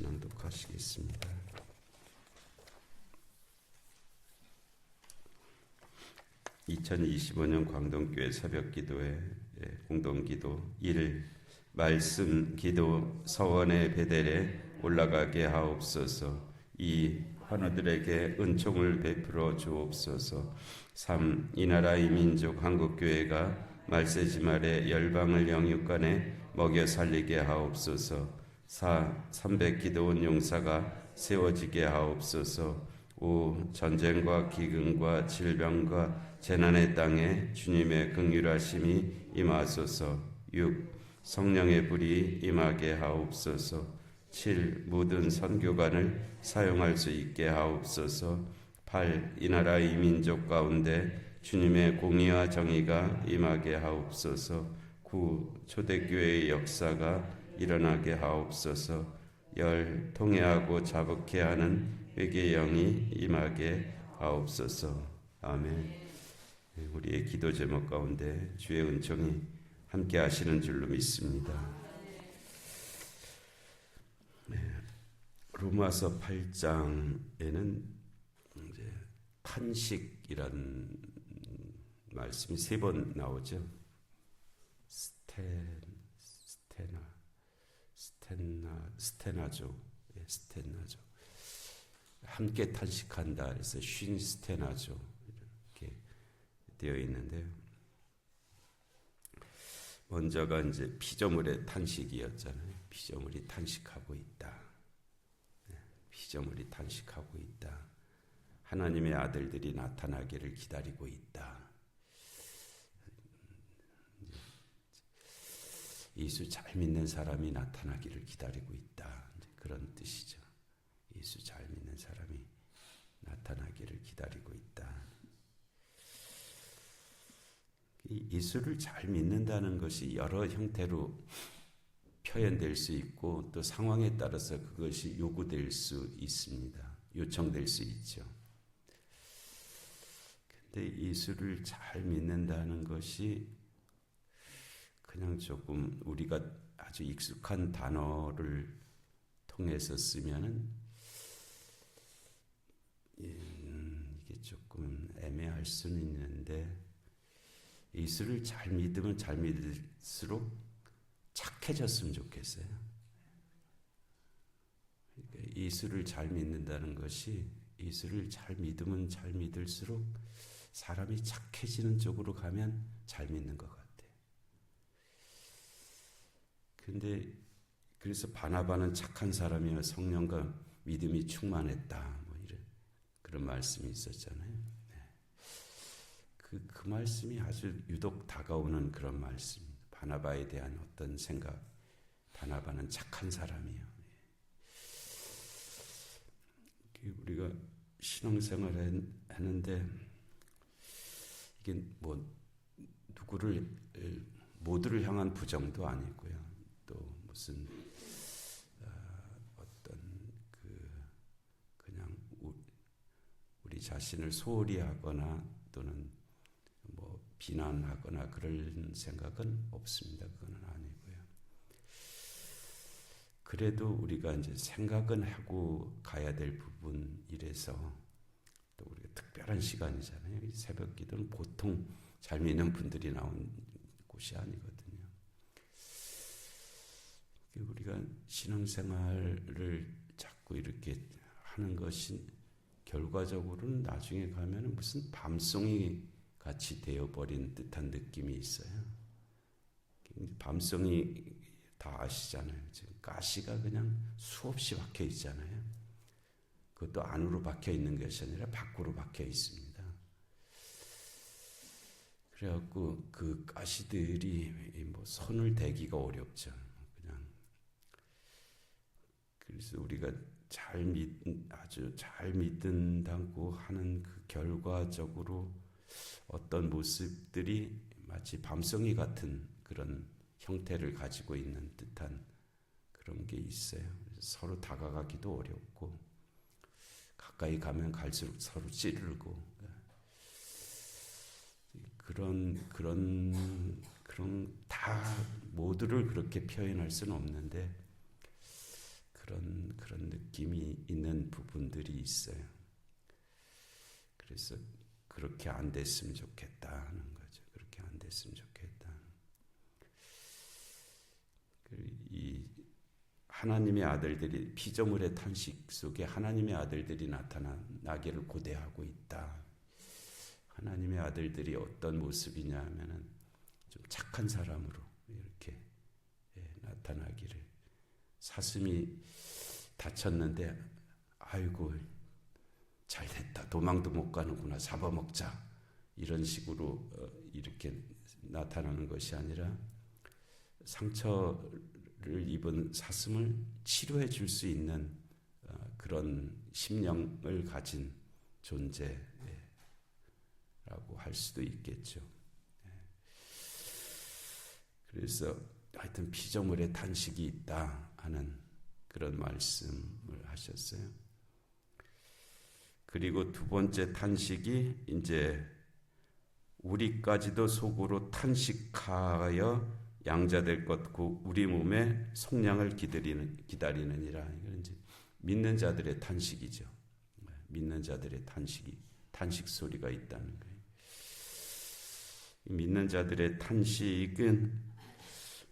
낭독하시겠습니다. (2025년) 광동교회 새벽기도회 공동기도 1. 말씀 기도 서원의 베델에 올라가게 하옵소서. 2. 환우들에게 은총을 베풀어 주옵소서. 3. 이 나라 이 민족 한국교회가 말세지 말에 열방을 영육간에 먹여 살리게 하옵소서. 4. 300기도원 용사가 세워지게 하옵소서. 5. 전쟁과 기근과 질병과 재난의 땅에 주님의 긍휼하심이 임하소서. 6. 성령의 불이 임하게 하옵소서. 7. 모든 선교관을 사용할 수 있게 하옵소서. 8. 이 나라 이 민족 가운데 주님의 공의와 정의가 임하게 하옵소서. 9. 초대교회의 역사가 일어나게 하옵소서. 10. 통회하고 자복케 하는 회개의 영이 임하게 하옵소서. 아멘. 우리의 기도 제목 가운데 주의 은총이 함께 하시는 줄로 믿습니다. 로마서 8장에는 이제 탄식이란 말씀이 3번 나오죠. 스테나죠. 함께 탄식한다. 그래서 쉰스테나죠. 이렇게 되어 있는데요. 먼저가 이제 피조물의 탄식이었잖아요. 피조물이 탄식하고 있다. 피조물이 탄식하고 있다. 하나님의 아들들이 나타나기를 기다리고 있다. 예수 잘 믿는 사람이 나타나기를 기다리고 있다. 그런 뜻이죠. 예수 잘 믿는 사람이 나타나기를 기다리고 있다. 예수를 잘 믿는다는 것이 여러 형태로 표현될 수 있고 또 상황에 따라서 그것이 요구될 수 있습니다. 요청될 수 있죠. 근데 예수를 잘 믿는다는 것이 그냥 조금 우리가 아주 익숙한 단어를 통해서 쓰면은 이게 조금 애매할 수는 있는데 예수를 잘 믿으면 잘 믿을수록 착해졌으면 좋겠어요. 그러니까 예수를 잘 믿는다는 것이 예수를 잘 믿으면 잘 믿을수록 사람이 착해지는 쪽으로 가면 잘 믿는 것 같아요. 근데 그래서 바나바는 착한 사람이며 성령과 믿음이 충만했다. 뭐 이런 그런 말씀이 있었잖아요. 그 말씀이 아주 유독 다가오는 그런 말씀. 바나바에 대한 어떤 생각. 바나바는 착한 사람이에요. 우리가 신앙생활을 하는데 이게 뭐 누구를 모두를 향한 부정도 아니고요. 또 무슨 어떤 그냥 우리 자신을 소홀히 하거나 또는 뭐 비난하거나 그럴 생각은 없습니다. 그건 아니고요. 그래도 우리가 이제 생각은 하고 가야 될 부분이라서 또 우리가 특별한 시간이잖아요. 이 새벽 기도는 보통 잘 믿는 분들이 나온 곳이 아니거든요. 우리가 신앙생활을 자꾸 이렇게 하는 것이 결과적으로는 나중에 가면은 무슨 밤송이 같이 되어버린 듯한 느낌이 있어요. 밤송이 다 아시잖아요. 지금 가시가 그냥 수없이 박혀 있잖아요. 그것도 안으로 박혀 있는 것이 아니라 밖으로 박혀 있습니다. 그래갖고 그 가시들이 뭐 손을 대기가 어렵죠. 그래서 우리가 아주 잘 믿는다고 하는 그 결과적으로 어떤 모습들이 마치 밤송이 같은 그런 형태를 가지고 있는 듯한 그런 게 있어요. 서로 다가가기도 어렵고 가까이 가면 갈수록 서로 찌르고 그런 다 모두를 그렇게 표현할 수는 없는데 그런 느낌이 있는 부분들이 있어요. 그래서 그렇게 안 됐으면 좋겠다는 거죠. 그렇게 안 됐으면 좋겠다. 이 하나님의 아들들이 피조물의 탄식 속에 하나님의 아들들이 나타나기를 고대하고 있다. 하나님의 아들들이 어떤 모습이냐 하면은 좀 착한 사람으로 이렇게 나타나기를, 사슴이 다쳤는데 아이고 잘됐다, 도망도 못 가는구나, 잡아먹자, 이런 식으로 이렇게 나타나는 것이 아니라 상처를 입은 사슴을 치료해 줄 수 있는 그런 심령을 가진 존재라고 할 수도 있겠죠. 그래서 하여튼 피조물의 탄식이 있다 하는 그런 말씀을 하셨어요. 그리고 두 번째 탄식이 이제 우리까지도 속으로 탄식하여 양자될 것 곧 우리 몸의 속량을 기다리느니라. 이건 이제 믿는 자들의 탄식이죠. 믿는 자들의 탄식 소리가 있다는 거예요. 믿는 자들의 탄식은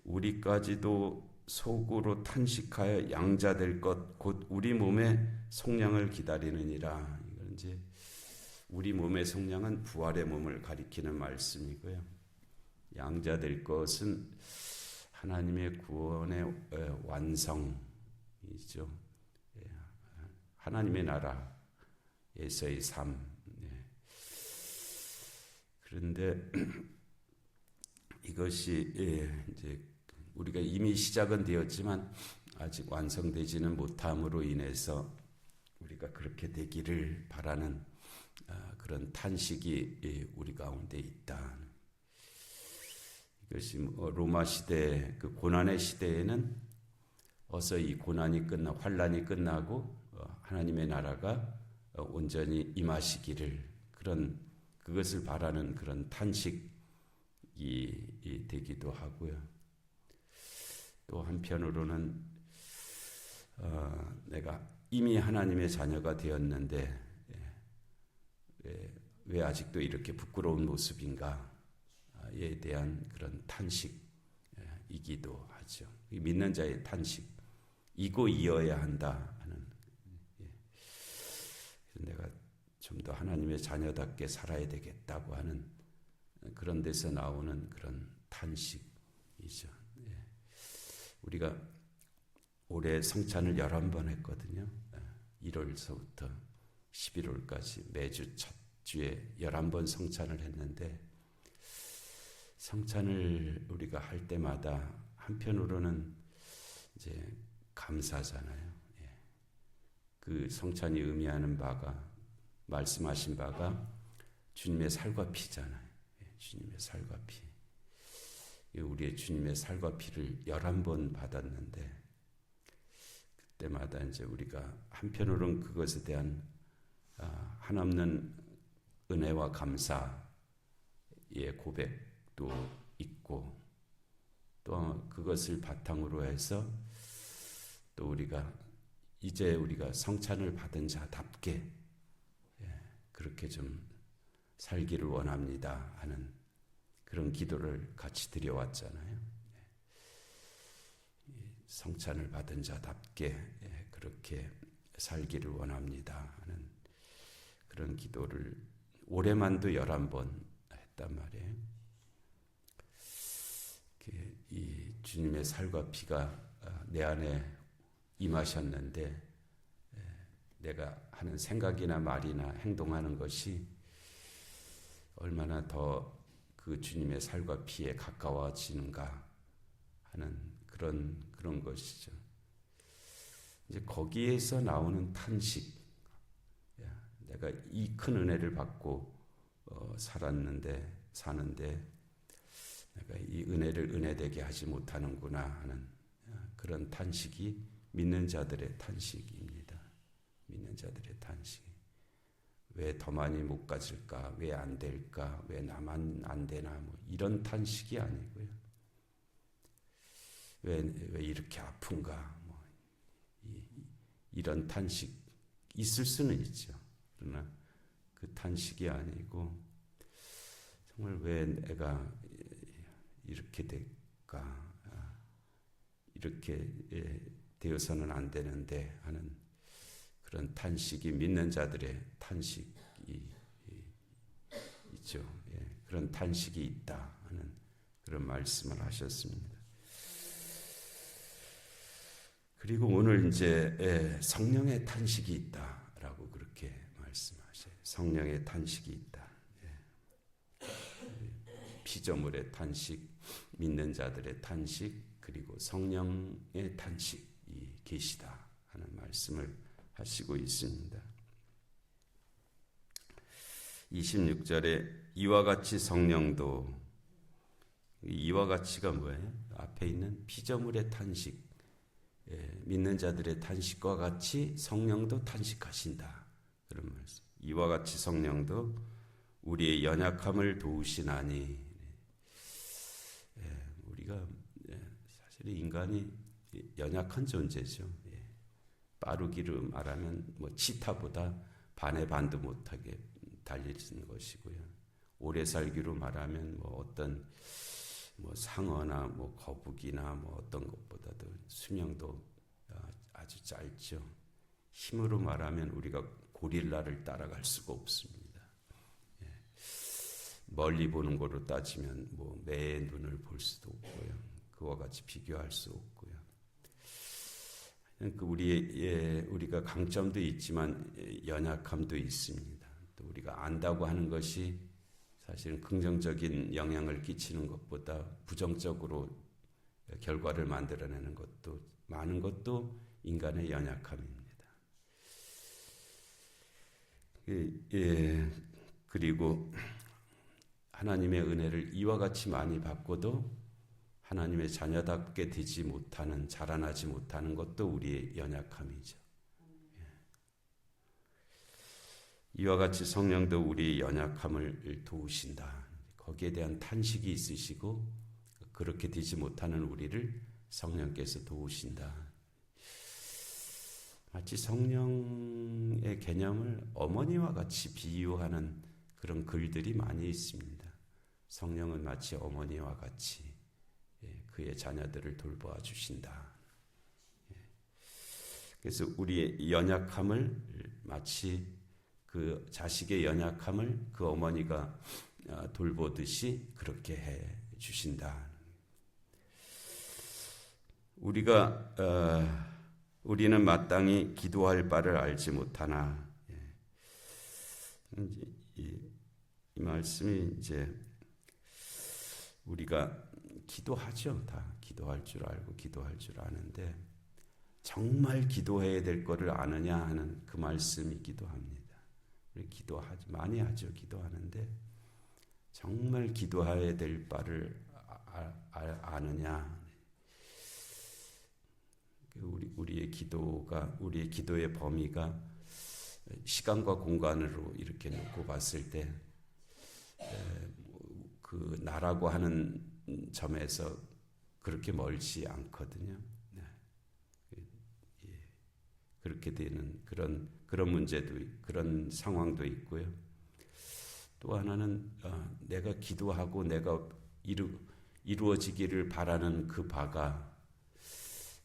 우리까지도 속으로 탄식하여 양자될 것 곧 우리 몸의 속량을 기다리느니라. 이건 이제 우리 몸의 속량은 부활의 몸을 가리키는 말씀이고요. 양자될 것은 하나님의 구원의 완성이죠. 하나님의 나라에서의 삶. 그런데 이것이 이제 우리가 이미 시작은 되었지만 아직 완성되지는 못함으로 인해서 우리가 그렇게 되기를 바라는 그런 탄식이 우리 가운데 있다. 이것이 로마 시대, 그 고난의 시대에는 어서 이 고난이 환란이 끝나고 하나님의 나라가 온전히 임하시기를, 그것을 바라는 그런 탄식이 되기도 하고요. 또 한편으로는 내가 이미 하나님의 자녀가 되었는데 왜 아직도 이렇게 부끄러운 모습인가에 대한 그런 탄식이기도 하죠. 믿는 자의 탄식, 이고 이어야 한다 하는, 내가 좀 더 하나님의 자녀답게 살아야 되겠다고 하는 그런 데서 나오는 그런 탄식이죠. 우리가 올해 성찬을 11번 했거든요. 1월서부터 11월까지 매주 첫 주에 11번 성찬을 했는데, 성찬을 우리가 할 때마다 한편으로는 이제 감사잖아요. 그 성찬이 의미하는 바가, 말씀하신 바가 주님의 살과 피잖아요. 주님의 살과 피. 우리의 주님의 살과 피를 11번 받았는데, 그때마다 이제 우리가 한편으로는 그것에 대한 한없는 은혜와 감사의 고백도 있고, 또 그것을 바탕으로 해서 또 이제 우리가 성찬을 받은 자답게 그렇게 좀 살기를 원합니다 하는 그런 기도를 같이 드려왔잖아요. 성찬을 받은 자답게 그렇게 살기를 원합니다 하는 그런 기도를 올해만도 11번 했단 말이에요. 이 주님의 살과 피가 내 안에 임하셨는데, 내가 하는 생각이나 말이나 행동하는 것이 얼마나 더 그 주님의 살과 피에 가까워지는가 하는 그런 것이죠. 이제 거기에서 나오는 탄식, 내가 이 큰 은혜를 받고 사는데 내가 이 은혜를 은혜되게 하지 못하는구나 하는 그런 탄식이 믿는 자들의 탄식입니다. 믿는 자들의 탄식. 왜 더 많이 못 가질까? 왜 안 될까? 왜 나만 안 되나? 뭐 이런 탄식이 아니고요. 왜 이렇게 아픈가? 뭐 이런 탄식 있을 수는 있죠. 그러나 그 탄식이 아니고 정말 왜 내가 이렇게 될까, 이렇게 되어서는 안 되는데 하는 그런 탄식이 믿는 자들의 탄식이 있죠. 그런 탄식이 있다 하는 그런 말씀을 하셨습니다. 그리고 오늘 이제 성령의 탄식이 있다라고 그렇게 말씀하셔요. 성령의 탄식이 있다. 피조물의 탄식, 믿는 자들의 탄식, 그리고 성령의 탄식이 계시다 하는 말씀을 하시고 있습니다. 26절에 이와 같이 성령도, 이와 같이가 뭐예요? 앞에 있는 피조물의 탄식, 믿는 자들의 탄식과 같이 성령도 탄식하신다. 그런 말씀. 이와 같이 성령도 우리의 연약함을 도우시나니. 우리가 사실 인간이 연약한 존재죠. 빠르기로 말하면 뭐 치타보다 반의 반도 못하게 달리는 것이고요. 오래 살기로 말하면 뭐 어떤 뭐 상어나 뭐 거북이나 뭐 어떤 것보다도 수명도 아주 짧죠. 힘으로 말하면 우리가 고릴라를 따라갈 수가 없습니다. 멀리 보는 거로 따지면 뭐 매의 눈을 볼 수도 없고요. 그와 같이 비교할 수 없고요. 우리가 강점도 있지만 연약함도 있습니다. 또 우리가 안다고 하는 것이 사실은 긍정적인 영향을 끼치는 것보다 부정적으로 결과를 만들어내는 것도 많은 것도 인간의 연약함입니다. 그리고 하나님의 은혜를 이와 같이 많이 받고도 하나님의 자녀답게 되지 못하는, 자라나지 못하는 것도 우리의 연약함이죠. 이와 같이 성령도 우리의 연약함을 도우신다. 거기에 대한 탄식이 있으시고 그렇게 되지 못하는 우리를 성령께서 도우신다. 마치 성령의 개념을 어머니와 같이 비유하는 그런 글들이 많이 있습니다. 성령은 마치 어머니와 같이 그의 자녀들을 돌보아 주신다. 그래서 우리의 연약함을 마치 그 자식의 연약함을 그 어머니가 돌보듯이 그렇게 해 주신다. 우리는 마땅히 기도할 바를 알지 못하나. 이 말씀이 이제 우리가 기도하죠. 다 기도할 줄 알고 기도할 줄 아는데 정말 기도해야 될 거를 아느냐 하는 그 말씀이기도 합니다. 우리 많이 하죠. 기도하는데 정말 기도해야 될 바를 아느냐. 우리의 기도의 범위가 시간과 공간으로 이렇게 놓고 봤을 때 그 나라고 하는 점에서 그렇게 멀지 않거든요. 그렇게 되는 그런 문제도, 그런 상황도 있고요. 또 하나는 내가 기도하고 내가 이루어지기를 바라는 그 바가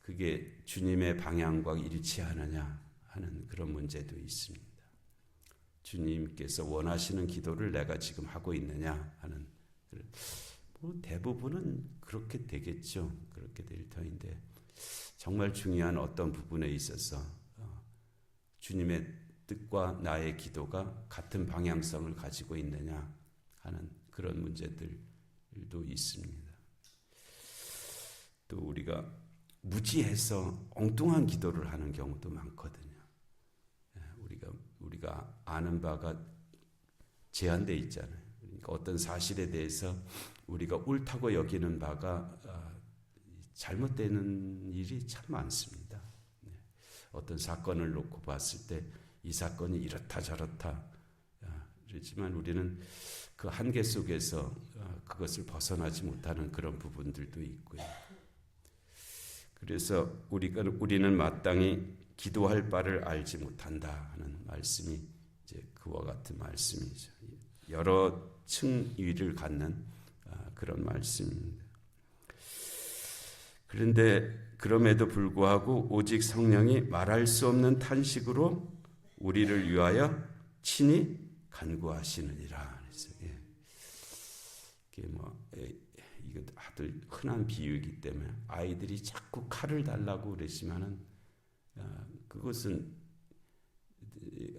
그게 주님의 방향과 일치하느냐 하는 그런 문제도 있습니다. 주님께서 원하시는 기도를 내가 지금 하고 있느냐 하는, 대부분은 그렇게 되겠죠. 그렇게 될 터인데 정말 중요한 어떤 부분에 있어서 주님의 뜻과 나의 기도가 같은 방향성을 가지고 있느냐 하는 그런 문제들도 있습니다. 또 우리가 무지해서 엉뚱한 기도를 하는 경우도 많거든요. 우리가 아는 바가 제한되어 있잖아요. 그러니까 어떤 사실에 대해서 우리가 옳다고 여기는 바가 잘못되는 일이 참 많습니다. 어떤 사건을 놓고 봤을 때 이 사건이 이렇다 저렇다 그렇지만 우리는 그 한계 속에서 그것을 벗어나지 못하는 그런 부분들도 있고요. 그래서 우리는 마땅히 기도할 바를 알지 못한다 하는 말씀이 이제 그와 같은 말씀이죠. 여러 층위를 갖는 그런 말씀입니다. 그런데 그럼에도 불구하고 오직 성령이 말할 수 없는 탄식으로 우리를 위하여 친히 간구하시느니라. 이게 이거 아주 흔한 비유이기 때문에 아이들이 자꾸 칼을 달라고 그러시면은 그것은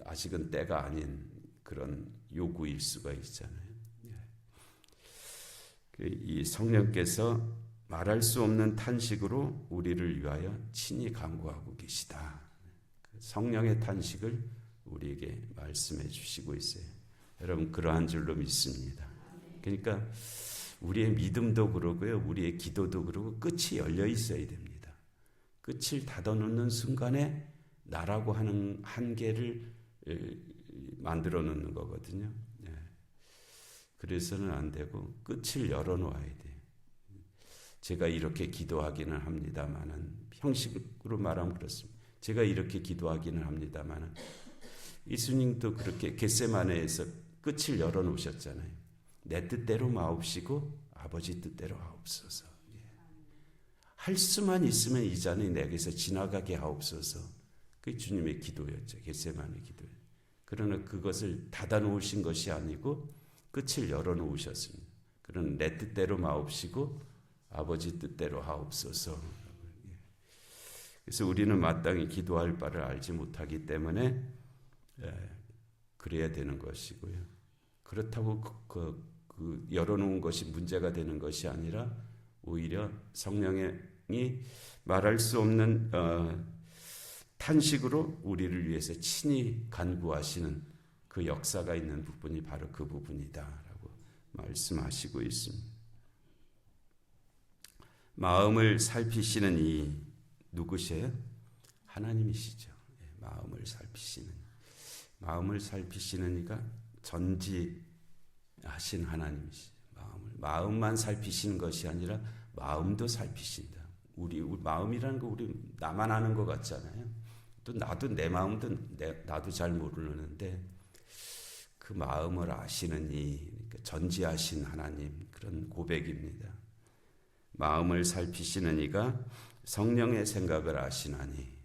아직은 때가 아닌 그런 요구일 수가 있잖아요. 이 성령께서 말할 수 없는 탄식으로 우리를 위하여 친히 간구하고 계시다. 성령의 탄식을 우리에게 말씀해 주시고 있어요. 여러분 그러한 줄로 믿습니다. 그러니까 우리의 믿음도 그러고요, 우리의 기도도 그러고 끝이 열려 있어야 됩니다. 끝을 닫아놓는 순간에 나라고 하는 한계를 만들어 놓는 거거든요. 그래서는 안 되고 끝을 열어놓아야 돼요. 제가 이렇게 기도하기는 합니다만은, 형식으로 말하면 그렇습니다. 제가 이렇게 기도하기는 합니다만은, 예수님도 그렇게 겟세마네에서 끝을 열어놓으셨잖아요. 내 뜻대로 마옵시고 아버지 뜻대로 하옵소서. 할 수만 있으면 이 잔이 내게서 지나가게 하옵소서. 그게 주님의 기도였죠. 겟세마네 기도예요. 그러나 그것을 닫아놓으신 것이 아니고 끝을 열어놓으셨습니다. 그러나 내 뜻대로 마옵시고 아버지 뜻대로 하옵소서. 그래서 우리는 마땅히 기도할 바를 알지 못하기 때문에 그래야 되는 것이고요. 그렇다고 그 열어놓은 것이 문제가 되는 것이 아니라 오히려 성령이 말할 수 없는 탄식으로 우리를 위해서 친히 간구하시는 그 역사가 있는 부분이 바로 그 부분이다라고 말씀하시고 있습니다. 마음을 살피시는 이 누구세요? 하나님이시죠. 마음을 살피시는 이가 전지하신 하나님이시죠. 마음만 살피시는 것이 아니라 마음도 살피신다. 우리 마음이라는 거 우리 나만 아는 것 같잖아요. 또 나도 내 마음도 나도 잘 모르는데 그 마음을 아시는 그러니까 전지하신 하나님, 그런 고백입니다. 마음을 살피시는 이가 성령의 생각을 아시나니.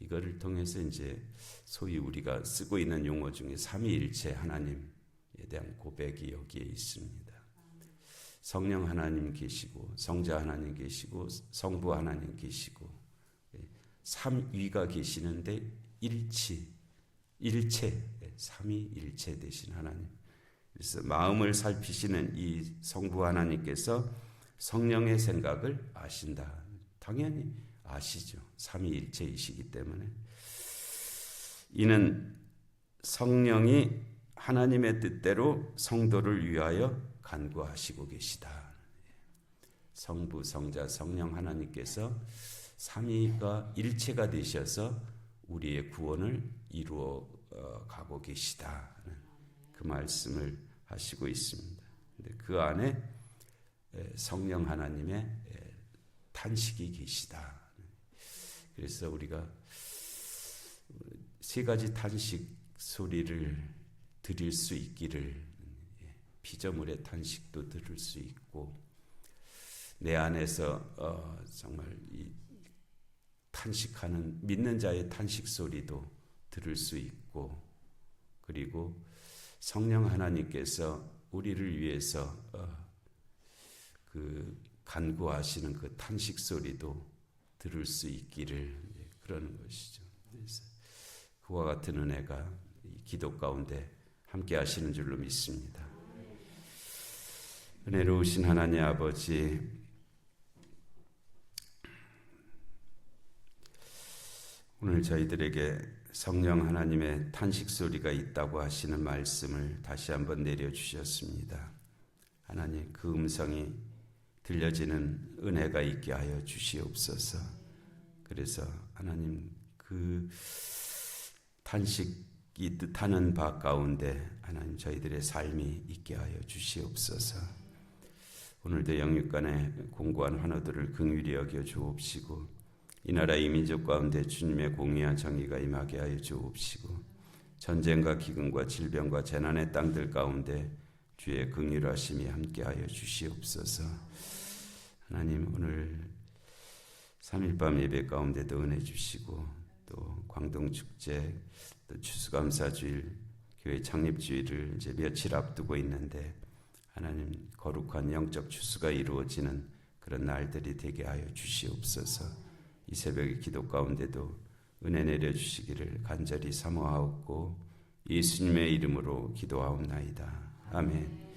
이거를 통해서 이제 소위 우리가 쓰고 있는 용어 중에 삼위일체 하나님에 대한 고백이 여기에 있습니다. 성령 하나님 계시고 성자 하나님 계시고 성부 하나님 계시고 삼위가 계시는데 일체 삼위일체 되신 하나님. 그래서 마음을 살피시는 이 성부 하나님께서 성령의 생각을 아신다. 당연히 아시죠. 삼위일체이시기 때문에. 이는 성령이 하나님의 뜻대로 성도를 위하여 간구하시고 계시다. 성부, 성자, 성령 하나님께서 삼위가 일체가 되셔서 우리의 구원을 이루어 가고 계시다. 그 말씀을 하시고 있습니다. 근데 그 안에 성령 하나님의 탄식이 계시다. 그래서 우리가 세 가지 탄식 소리를 들을 수 있기를, 피조물의 탄식도 들을 수 있고 내 안에서 정말 이 탄식하는 믿는 자의 탄식 소리도 들을 수 있고, 그리고 성령 하나님께서 우리를 위해서 그 간구하시는 그 탄식 소리도 들을 수 있기를 그러는 것이죠. 그래서 그와 같은 은혜가 이 기도 가운데 함께 하시는 줄로 믿습니다. 은혜로우신 하나님 아버지, 오늘 저희들에게 성령 하나님의 탄식 소리가 있다고 하시는 말씀을 다시 한번 내려주셨습니다. 하나님, 그 음성이 들려지는 은혜가 있게 하여 주시옵소서. 그래서 하나님, 그 탄식이 뜻하는 바 가운데 하나님 저희들의 삶이 있게 하여 주시옵소서. 오늘도 영육간에 공고한 환우들을 긍휼히 여겨 주옵시고 이 나라 이 민족 가운데 주님의 공의와 정의가 임하게 하여 주옵시고 전쟁과 기근과 질병과 재난의 땅들 가운데 주의 긍휼하심이 함께하여 주시옵소서. 하나님, 오늘 3일밤 예배 가운데도 은혜 주시고 또 광동축제, 또 추수감사주일, 교회 창립주일을 이제 며칠 앞두고 있는데 하나님, 거룩한 영적 추수가 이루어지는 그런 날들이 되게 하여 주시옵소서. 이 새벽의 기도 가운데도 은혜 내려주시기를 간절히 사모하옵고 예수님의 이름으로 기도하옵나이다. 아멘.